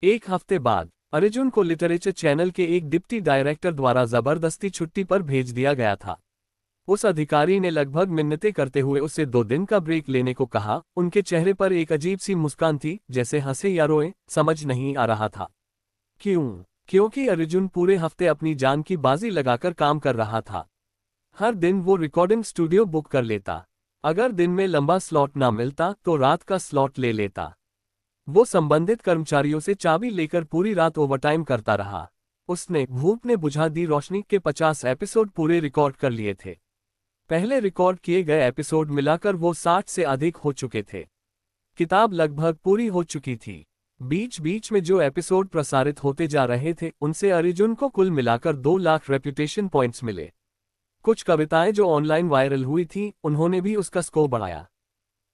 एक हफ्ते बाद अर्जुन को लिटरेचर चैनल के एक डिप्टी डायरेक्टर द्वारा जबरदस्ती छुट्टी पर भेज दिया गया था। उस अधिकारी ने लगभग मिन्नतें करते हुए उससे 2 दिन का ब्रेक लेने को कहा। उनके चेहरे पर एक अजीब सी मुस्कान थी, जैसे हंसे या रोए, समझ नहीं आ रहा था। क्यों? क्योंकि अर्जुन पूरे हफ्ते अपनी जान की बाजी लगाकर काम कर रहा था। हर दिन वो रिकॉर्डिंग स्टूडियो बुक कर लेता। अगर दिन में लंबा स्लॉट ना मिलता तो रात का स्लॉट ले लेता। वो संबंधित कर्मचारियों से चाबी लेकर पूरी रात ओवरटाइम करता रहा। उसने भूख ने बुझा दी रोशनी के 50 एपिसोड पूरे रिकॉर्ड कर लिए थे। पहले रिकॉर्ड किए गए एपिसोड मिलाकर वो 60 से अधिक हो चुके थे। किताब लगभग पूरी हो चुकी थी। बीच बीच में जो एपिसोड प्रसारित होते जा रहे थे उनसे अर्जुन को कुल मिलाकर 2 लाख रेप्यूटेशन पॉइंट्स मिले। कुछ कविताएं जो ऑनलाइन वायरल हुई थी उन्होंने भी उसका स्कोर बढ़ाया।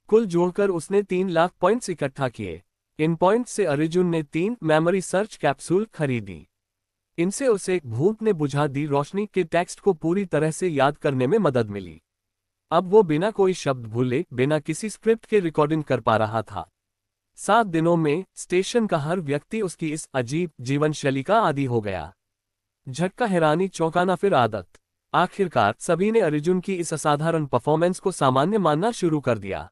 कुल जोड़कर उसने 3 लाख पॉइंट्स इकट्ठा किए। इन पॉइंट्स से अर्जुन ने 3 मेमोरी सर्च कैप्सूल खरीदी। इनसे उसे भूख ने बुझा दी रोशनी के टेक्स्ट को पूरी तरह से याद करने में मदद मिली। अब वो बिना कोई शब्द भूले, बिना किसी स्क्रिप्ट के रिकॉर्डिंग कर पा रहा था। 7 दिनों में स्टेशन का हर व्यक्ति उसकी इस अजीब जीवन शैली का आदी हो गया। झटका, हैरानी, चौंकाना, फिर आदत। आखिरकार सभी ने अर्जुन की इस असाधारण परफॉर्मेंस को सामान्य मानना शुरू कर दिया।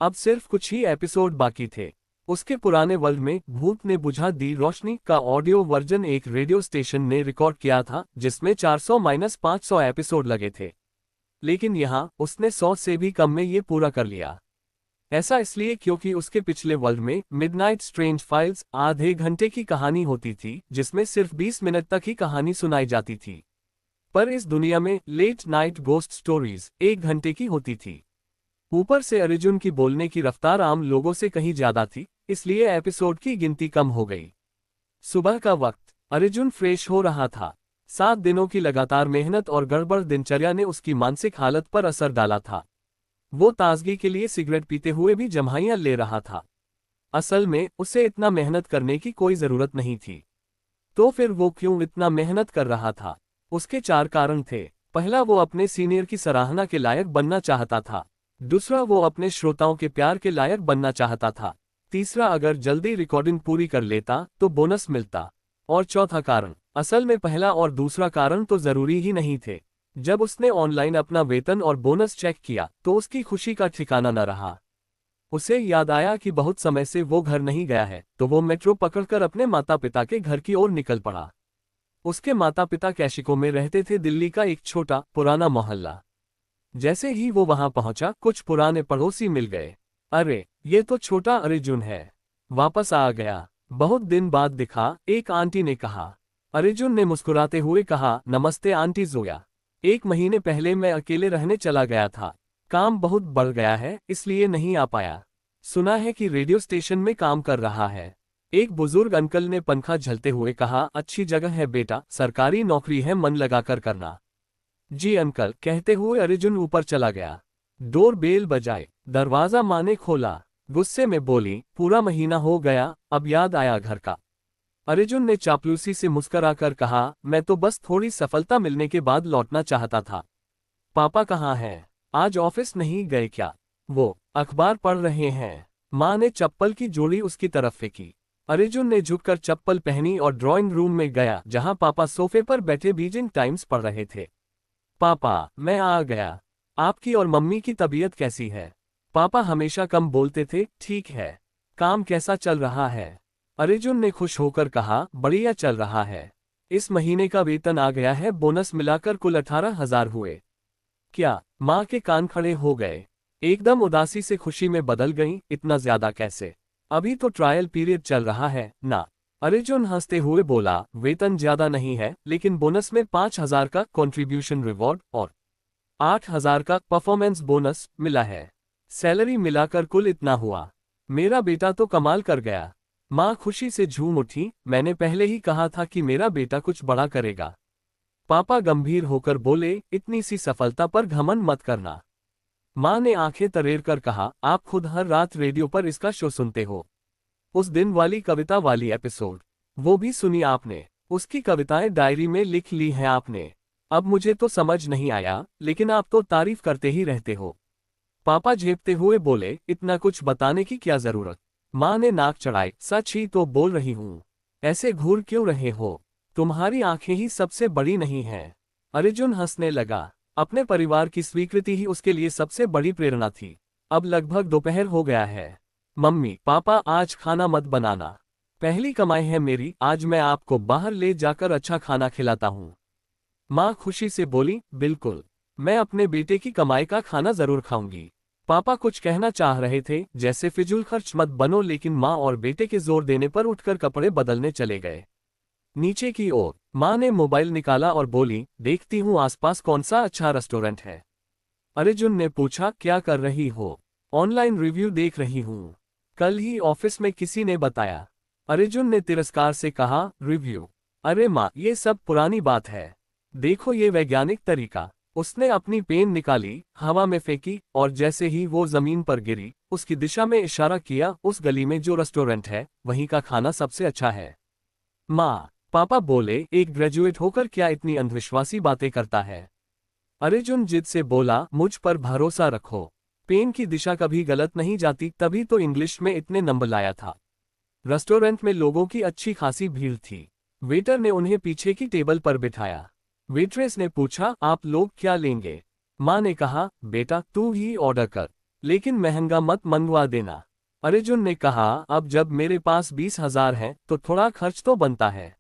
अब सिर्फ कुछ ही एपिसोड बाकी थे। उसके पुराने वर्ल्ड में भूख ने बुझा दी रोशनी का ऑडियो वर्जन एक रेडियो स्टेशन ने रिकॉर्ड किया था, जिसमें 400-500 एपिसोड लगे थे। लेकिन यहाँ उसने 100 से भी कम में ये पूरा कर लिया। ऐसा इसलिए क्योंकि उसके पिछले वर्ल्ड में मिडनाइट स्ट्रेंज फाइल्स आधे घंटे की कहानी होती थी, जिसमें सिर्फ 20 मिनट तक ही कहानी सुनाई जाती थी। पर इस दुनिया में लेट नाइट गोस्ट स्टोरीज 1 घंटे की होती थी। ऊपर से अर्जुन की बोलने की रफ्तार आम लोगों से कहीं ज्यादा थी, इसलिए एपिसोड की गिनती कम हो गई। सुबह का वक्त, अर्जुन फ्रेश हो रहा था। 7 दिनों की लगातार मेहनत और गड़बड़ दिनचर्या ने उसकी मानसिक हालत पर असर डाला था। वो ताजगी के लिए सिगरेट पीते हुए भी जम्हाइयां ले रहा था। असल में उसे इतना मेहनत करने की कोई जरूरत नहीं थी। तो फिर वो क्यों इतना मेहनत कर रहा था? उसके 4 कारण थे। पहला, वो अपने सीनियर की सराहना के लायक बनना चाहता था। दूसरा, वो अपने श्रोताओं के प्यार के लायक बनना चाहता था। तीसरा, अगर जल्दी रिकॉर्डिंग पूरी कर लेता तो बोनस मिलता। और चौथा कारण, असल में पहला और दूसरा कारण तो जरूरी ही नहीं थे। जब उसने ऑनलाइन अपना वेतन और बोनस चेक किया तो उसकी खुशी का ठिकाना न रहा। उसे याद आया कि बहुत समय से वो घर नहीं गया है, तो वो मेट्रो पकड़कर अपने माता पिता के घर की ओर निकल पड़ा। उसके माता पिता कैशिको में रहते थे, दिल्ली का एक छोटा पुराना मोहल्ला। जैसे ही वो वहां पहुंचा, कुछ पुराने पड़ोसी मिल गए। अरे, ये तो छोटा अर्जुन है, वापस आ गया, बहुत दिन बाद दिखा, एक आंटी ने कहा। अर्जुन ने मुस्कुराते हुए कहा, नमस्ते आंटी जोया। 1 महीने पहले मैं अकेले रहने चला गया था। काम बहुत बढ़ गया है, इसलिए नहीं आ पाया। सुना है कि रेडियो स्टेशन में काम कर रहा है। एक बुजुर्ग अंकल ने पंखा झलते हुए कहा, अच्छी जगह है बेटा, सरकारी नौकरी है, मन लगाकर करना। जी अंकल, कहते हुए अर्जुन ऊपर चला गया। डोर बेल बजाए, दरवाजा माँ ने खोला। गुस्से में बोली, पूरा महीना हो गया, अब याद आया घर का। अर्जुन ने चापलूसी से मुस्कुराकर कहा, मैं तो बस थोड़ी सफलता मिलने के बाद लौटना चाहता था। पापा कहाँ हैं? आज ऑफिस नहीं गए क्या? वो अखबार पढ़ रहे हैं। माँ ने चप्पल की जोड़ी उसकी तरफ फेंकी। अर्जुन ने झुककर चप्पल पहनी और ड्राइंग रूम में गया, जहां पापा सोफे पर बैठे बीजिंग टाइम्स पढ़ रहे थे। पापा, मैं आ गया। आपकी और मम्मी की तबीयत कैसी है? पापा हमेशा कम बोलते थे, ठीक है। काम कैसा चल रहा है? अर्जुन ने खुश होकर कहा, बढ़िया चल रहा है। इस महीने का वेतन आ गया है, बोनस मिलाकर कुल 18,000 हुए। क्या? माँ के कान खड़े हो गए। एकदम उदासी से खुशी में बदल गईं, इतना ज्यादा कैसे? अभी तो ट्रायल पीरियड चल रहा है ना। अर्जुन हंसते हुए बोला, वेतन ज्यादा नहीं है, लेकिन बोनस में 5,000 का कंट्रीब्यूशन रिवॉर्ड और 8,000 का परफॉर्मेंस बोनस मिला है। सैलरी मिलाकर कुल इतना हुआ। मेरा बेटा तो कमाल कर गया। माँ खुशी से झूम उठी, मैंने पहले ही कहा था कि मेरा बेटा कुछ बड़ा करेगा। पापा गंभीर होकर बोले, इतनी सी सफलता पर घमंड मत करना। माँ ने आंखें तरेर कर कहा, आप खुद हर रात रेडियो पर इसका शो सुनते हो। उस दिन वाली कविता वाली एपिसोड, वो भी सुनी आपने। उसकी कविताएं डायरी में लिख ली हैं आपने। अब मुझे तो समझ नहीं आया, लेकिन आप तो तारीफ करते ही रहते हो। पापा झेपते हुए बोले, इतना कुछ बताने की क्या जरूरत? माँ ने नाक चढ़ाई, सच ही तो बोल रही हूँ। ऐसे घूर क्यों रहे हो? तुम्हारी आंखें ही सबसे बड़ी नहीं हैं। अर्जुन हंसने लगा। अपने परिवार की स्वीकृति ही उसके लिए सबसे बड़ी प्रेरणा थी। अब लगभग दोपहर हो गया है। मम्मी पापा आज खाना मत बनाना। पहली कमाई है मेरी, आज मैं आपको बाहर ले जाकर अच्छा खाना खिलाता हूँ। माँ खुशी से बोली, बिल्कुल, मैं अपने बेटे की कमाई का खाना जरूर खाऊंगी। पापा कुछ कहना चाह रहे थे, जैसे फिजूल खर्च मत बनो, लेकिन माँ और बेटे के जोर देने पर उठकर कपड़े बदलने चले गए। नीचे की ओर माँ ने मोबाइल निकाला और बोली, देखती हूँ आसपास कौन सा अच्छा रेस्टोरेंट है। अर्जुन ने पूछा, क्या कर रही हो? ऑनलाइन रिव्यू देख रही हूँ, कल ही ऑफिस में किसी ने बताया। अर्जुन ने तिरस्कार से कहा, रिव्यू? अरे माँ, ये सब पुरानी बात है। देखो ये वैज्ञानिक तरीका। उसने अपनी पेन निकाली, हवा में फेंकी, और जैसे ही वो जमीन पर गिरी, उसकी दिशा में इशारा किया, उस गली में जो रेस्टोरेंट है, वहीं का खाना सबसे अच्छा है। माँ पापा बोले, एक ग्रेजुएट होकर क्या इतनी अंधविश्वासी बातें करता है? अर्जुन जिद से बोला, मुझ पर भरोसा रखो। पेन की दिशा कभी गलत नहीं जाती, तभी तो इंग्लिश में इतने नंबर लाया था। रेस्टोरेंट में लोगों की अच्छी खासी भीड़ थी। वेटर ने उन्हें पीछे की टेबल पर बिठाया। वेट्रेस ने पूछा, आप लोग क्या लेंगे? माँ ने कहा, बेटा तू ही ऑर्डर कर, लेकिन महंगा मत मंगवा देना। अर्जुन ने कहा, अब जब मेरे पास 20,000 है तो थोड़ा खर्च तो बनता है।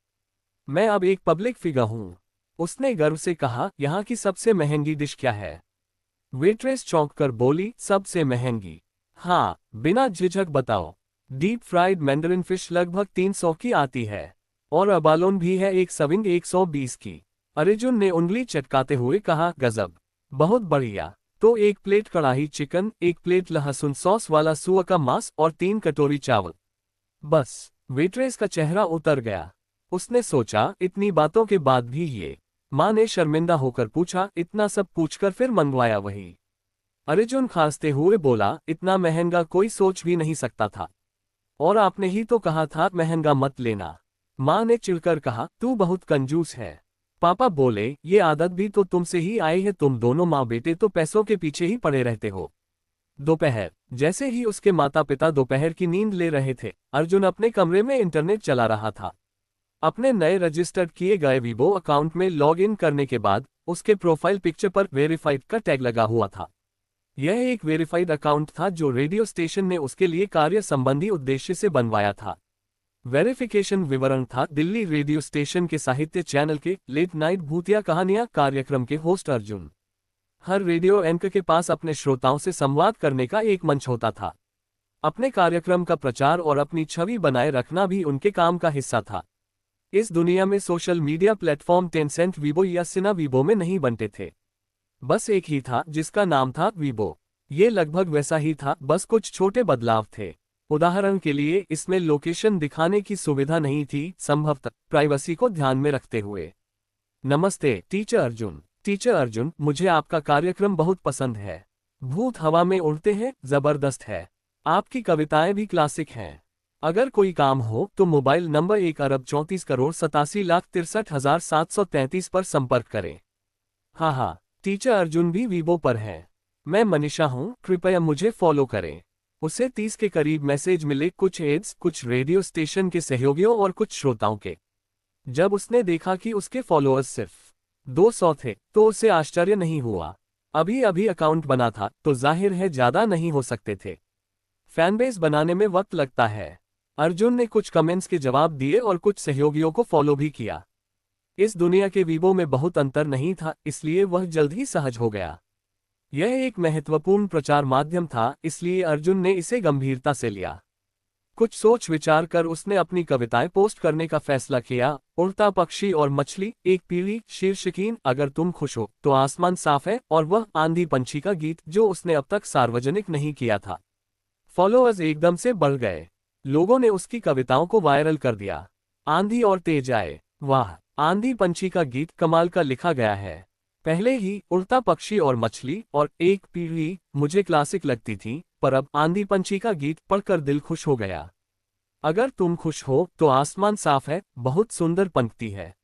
मैं अब एक पब्लिक फिगर हूँ। उसने गर्व से कहा, यहाँ की सबसे महंगी डिश क्या है? वेट्रेस चौंक कर बोली, सबसे महंगी? हाँ, बिना झिझक बताओ। डीप फ्राइड मैंडरिन फिश लगभग 300 की आती है, और अबालोन भी है एक सविंग 120 की। अर्जुन ने उंगली चटकाते हुए कहा, गजब, बहुत बढ़िया। तो एक प्लेट कढ़ाई चिकन, एक प्लेट लहसुन सॉस वाला सुअर का मांस और 3 कटोरी चावल। बस। वेट्रेस का चेहरा उतर गया। उसने सोचा, इतनी बातों के बाद भी ये। माँ ने शर्मिंदा होकर पूछा, इतना सब पूछकर फिर मंगवाया वही? अर्जुन खांसते हुए बोला, इतना महंगा कोई सोच भी नहीं सकता था। और आपने ही तो कहा था महंगा मत लेना। माँ ने चिढ़कर कहा, तू बहुत कंजूस है। पापा बोले, ये आदत भी तो तुमसे ही आई है, तुम दोनों माँ बेटे तो पैसों के पीछे ही पड़े रहते हो। दोपहर। जैसे ही उसके माता पिता दोपहर की नींद ले रहे थे, अर्जुन अपने कमरे में इंटरनेट चला रहा था। अपने नए रजिस्टर्ड किए गए वीबो अकाउंट में लॉग इन करने के बाद उसके प्रोफाइल पिक्चर पर वेरीफाइड का टैग लगा हुआ था। यह एक वेरीफाइड अकाउंट था जो रेडियो स्टेशन ने उसके लिए कार्य संबंधी उद्देश्य से बनवाया था। वेरिफिकेशन विवरण था, दिल्ली रेडियो स्टेशन के साहित्य चैनल के लेट नाइट भूतिया कहानियां कार्यक्रम के होस्ट अर्जुन। हर रेडियो एंकर के पास अपने श्रोताओं से संवाद करने का एक मंच होता था। अपने कार्यक्रम का प्रचार और अपनी छवि बनाए रखना भी उनके काम का हिस्सा था। इस दुनिया में social media platform Tencent Weibo या सिना वीबो में नहीं बनते थे। बस एक ही था जिसका नाम था वीबो। ये लगभग वैसा ही था, बस कुछ छोटे बदलाव थे। उदाहरण के लिए इसमें लोकेशन दिखाने की सुविधा नहीं थी, संभवतः प्राइवेसी को ध्यान में रखते हुए। नमस्ते टीचर अर्जुन। टीचर अर्जुन, मुझे आपका कार्यक्रम बहुत पसंद है। भूत हवा में उड़ते हैं, जबरदस्त है। आपकी कविताएं भी क्लासिक हैं। अगर कोई काम हो तो मोबाइल नंबर 1,34,87,63,733 पर संपर्क करें। हाँ हाँ, टीचर अर्जुन भी वीबो पर है। मैं मनीषा हूँ, कृपया मुझे फॉलो करें। उसे 30 के करीब मैसेज मिले, कुछ एड्स, कुछ रेडियो स्टेशन के सहयोगियों और कुछ श्रोताओं के। जब उसने देखा कि उसके फॉलोअर्स सिर्फ 200 थे तो उसे आश्चर्य नहीं हुआ। अभी अभी अकाउंट बना था तो जाहिर है ज्यादा नहीं हो सकते थे। फैनबेस बनाने में वक्त लगता है। अर्जुन ने कुछ कमेंट्स के जवाब दिए और कुछ सहयोगियों को फॉलो भी किया। इस दुनिया के वीबो में बहुत अंतर नहीं था, इसलिए वह जल्द ही सहज हो गया। यह एक महत्वपूर्ण प्रचार माध्यम था, इसलिए अर्जुन ने इसे गंभीरता से लिया। कुछ सोच विचार कर उसने अपनी कविताएं पोस्ट करने का फैसला किया। उड़ता पक्षी और मछली, एक पीढ़ी, शीर्षकीन, अगर तुम खुश हो तो आसमान साफ है, और वह आंधी पंछी का गीत जो उसने अब तक सार्वजनिक नहीं किया था। फॉलोअर्स एकदम से बढ़ गए। लोगों ने उसकी कविताओं को वायरल कर दिया। आंधी और तेज आए। वाह, आंधी पंछी का गीत कमाल का लिखा गया है। पहले ही उड़ता पक्षी और मछली और एक पीढ़ी मुझे क्लासिक लगती थी, पर अब आंधी पंछी का गीत पढ़कर दिल खुश हो गया। अगर तुम खुश हो तो आसमान साफ है, बहुत सुंदर पंक्ति है।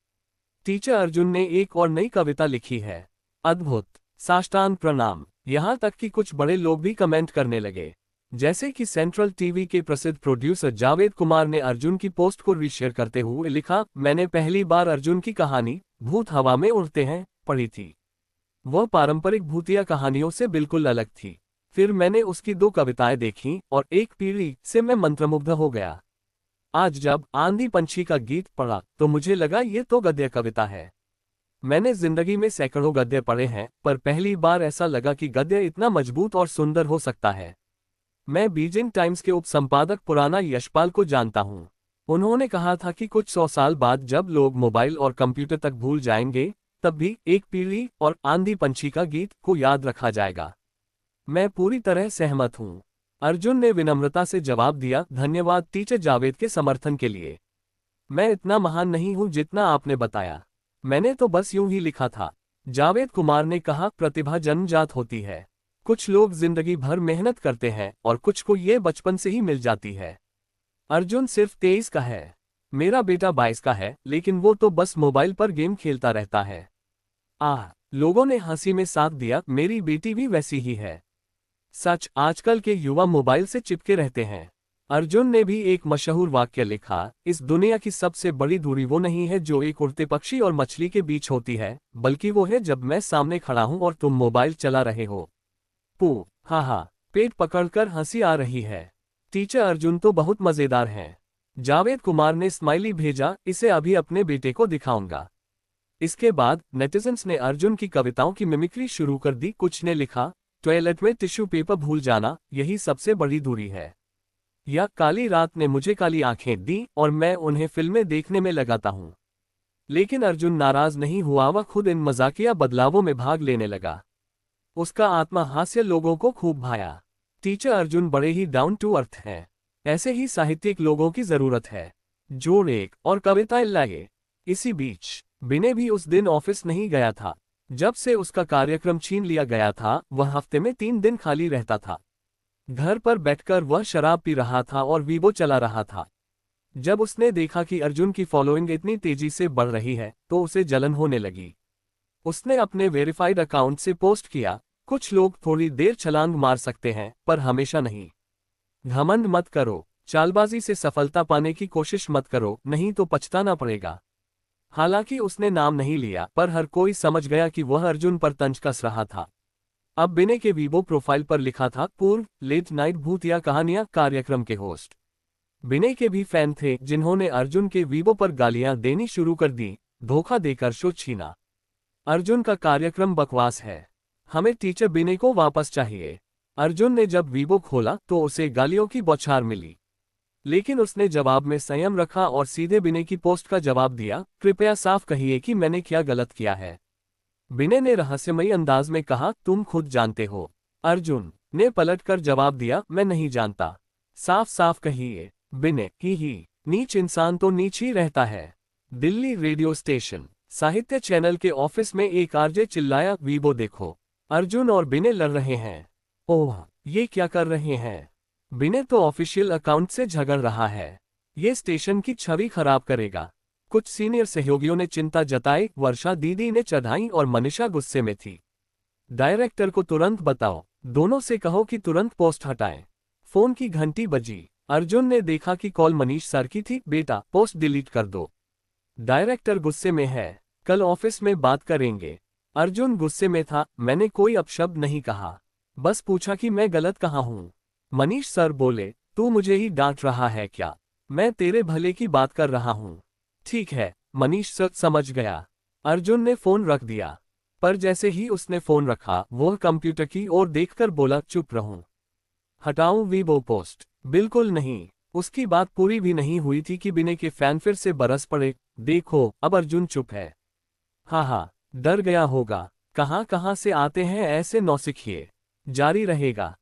टीचर अर्जुन ने एक और नई कविता लिखी है। अद्भुत, साष्टांग प्रणाम। यहाँ तक कि कुछ बड़े लोग भी कमेंट करने लगे। जैसे कि सेंट्रल टीवी के प्रसिद्ध प्रोड्यूसर जावेद कुमार ने अर्जुन की पोस्ट को रीशेयर करते हुए लिखा, मैंने पहली बार अर्जुन की कहानी भूत हवा में उड़ते हैं पढ़ी थी। वह पारंपरिक भूतिया कहानियों से बिल्कुल अलग थी। फिर मैंने उसकी 2 कविताएं देखीं और एक पीढ़ी से मैं मंत्रमुग्ध हो गया। आज जब आंधी पंछी का गीत पढ़ा तो मुझे लगा ये तो गद्य कविता है। मैंने जिंदगी में सैकड़ों गद्य पढ़े हैं, पर पहली बार ऐसा लगा कि गद्य इतना मजबूत और सुंदर हो सकता है। मैं बीजिंग टाइम्स के उपसंपादक पुराना यशपाल को जानता हूं। उन्होंने कहा था कि कुछ 100 साल बाद जब लोग मोबाइल और कंप्यूटर तक भूल जाएंगे, तब भी एक पीढ़ी और आंधी पंछी का गीत को याद रखा जाएगा। मैं पूरी तरह सहमत हूं। अर्जुन ने विनम्रता से जवाब दिया, धन्यवाद टीचर जावेद के समर्थन के लिए। मैं इतना महान नहीं हूं जितना आपने बताया। मैंने तो बस यूं ही लिखा था। जावेद कुमार ने कहा, प्रतिभा जन्मजात होती है। कुछ लोग जिंदगी भर मेहनत करते हैं और कुछ को ये बचपन से ही मिल जाती है। अर्जुन सिर्फ 23 का है। मेरा बेटा 22 का है, लेकिन वो तो बस मोबाइल पर गेम खेलता रहता है। लोगों ने हंसी में साथ दिया, मेरी बेटी भी वैसी ही है। सच, आजकल के युवा मोबाइल से चिपके रहते हैं। अर्जुन ने भी एक मशहूर वाक्य लिखा, इस दुनिया की सबसे बड़ी दूरी वो नहीं है जो एक उड़ते पक्षी और मछली के बीच होती है, बल्कि वो है जब मैं सामने खड़ा हूं और तुम मोबाइल चला रहे हो। हाँ, पेट पकड़कर हंसी आ रही है। टीचर अर्जुन तो बहुत मजेदार हैं। जावेद कुमार ने स्माइली भेजा, इसे अभी अपने बेटे को दिखाऊंगा। इसके बाद नेटिजन्स ने अर्जुन की कविताओं की मिमिक्री शुरू कर दी। कुछ ने लिखा, टॉयलेट में टिश्यू पेपर भूल जाना यही सबसे बड़ी दूरी है। या काली रात ने मुझे काली आंखें दी और मैं उन्हें फिल्में देखने में लगाता हूं। लेकिन अर्जुन नाराज नहीं हुआ, वह खुद इन मजाकिया बदलावों में भाग लेने लगा। उसका आत्मा हास्य लोगों को खूब भाया। टीचर अर्जुन बड़े ही डाउन टू अर्थ हैं। ऐसे ही साहित्यिक लोगों की जरूरत है जो एक और कविताएं लाए। इसी बीच विनय भी उस दिन ऑफिस नहीं गया था। जब से उसका कार्यक्रम छीन लिया गया था, वह हफ्ते में 3 दिन खाली रहता था। घर पर बैठकर वह शराब पी रहा था और वीबो चला रहा था। जब उसने देखा कि अर्जुन की फॉलोइंग इतनी तेजी से बढ़ रही है, तो उसे जलन होने लगी। उसने अपने वेरीफाइड अकाउंट से पोस्ट किया, कुछ लोग थोड़ी देर छलांग मार सकते हैं, पर हमेशा नहीं। घमंड मत करो, चालबाजी से सफलता पाने की कोशिश मत करो, नहीं तो पछताना पड़ेगा। हालांकि उसने नाम नहीं लिया, पर हर कोई समझ गया कि वह अर्जुन पर तंज कस रहा था। अब विनय के वीबो प्रोफाइल पर लिखा था, पूर्व लेट नाइट भूतिया कहानियां कार्यक्रम के होस्ट। विनय के भी फैन थे जिन्होंने अर्जुन के वीबो पर गालियां देनी शुरू कर दी, धोखा देकर शो छीना। अर्जुन का कार्यक्रम बकवास है, हमें टीचर विनय को वापस चाहिए। अर्जुन ने जब वीबो खोला तो उसे गालियों की बौछार मिली, लेकिन उसने जवाब में संयम रखा और सीधे विनय की पोस्ट का जवाब दिया, कृपया साफ कहिए कि मैंने क्या गलत किया है। विनय ने रहस्यमयी अंदाज में कहा, तुम खुद जानते हो। अर्जुन ने पलटकर जवाब दिया, मैं नहीं जानता, साफ साफ कहिए। विनय, ही नीच इंसान तो नीच ही रहता है। दिल्ली रेडियो स्टेशन साहित्य चैनल के ऑफिस में एक आरजे चिल्लाया, वीबो देखो, अर्जुन और विनय लड़ रहे हैं। ओह, ये क्या कर रहे हैं? विनय तो ऑफिशियल अकाउंट से झगड़ रहा है। ये स्टेशन की छवि खराब करेगा। कुछ सीनियर सहयोगियों ने चिंता जताई, वर्षा दीदी ने चढ़ाई और मनीषा गुस्से में थी। डायरेक्टर को तुरंत बताओ, दोनों से कहो कि तुरंत पोस्ट हटाएं। फोन की घंटी बजी। अर्जुन ने देखा कि कॉल मनीष सर की थी, बेटा पोस्ट डिलीट कर दो। डायरेक्टर गुस्से में है, कल ऑफिस में बात करेंगे। अर्जुन गुस्से में था, मैंने कोई अपशब्द नहीं कहा, बस पूछा कि मैं गलत कहाँ हूँ। मनीष सर बोले, तू मुझे ही डांट रहा है क्या? मैं तेरे भले की बात कर रहा हूँ। ठीक है, मनीष सर समझ गया। अर्जुन ने फोन रख दिया, पर जैसे ही उसने फोन रखा, वह कंप्यूटर की ओर देखकर बोला, चुप रहूं? हटाऊं वीबो पोस्ट? बिल्कुल नहीं। उसकी बात पूरी भी नहीं हुई थी कि विनय के फैन फिर से बरस पड़े, देखो अब अर्जुन चुप है। हाँ, डर गया होगा। कहां कहां से आते हैं ऐसे नौसिखिए। जारी रहेगा।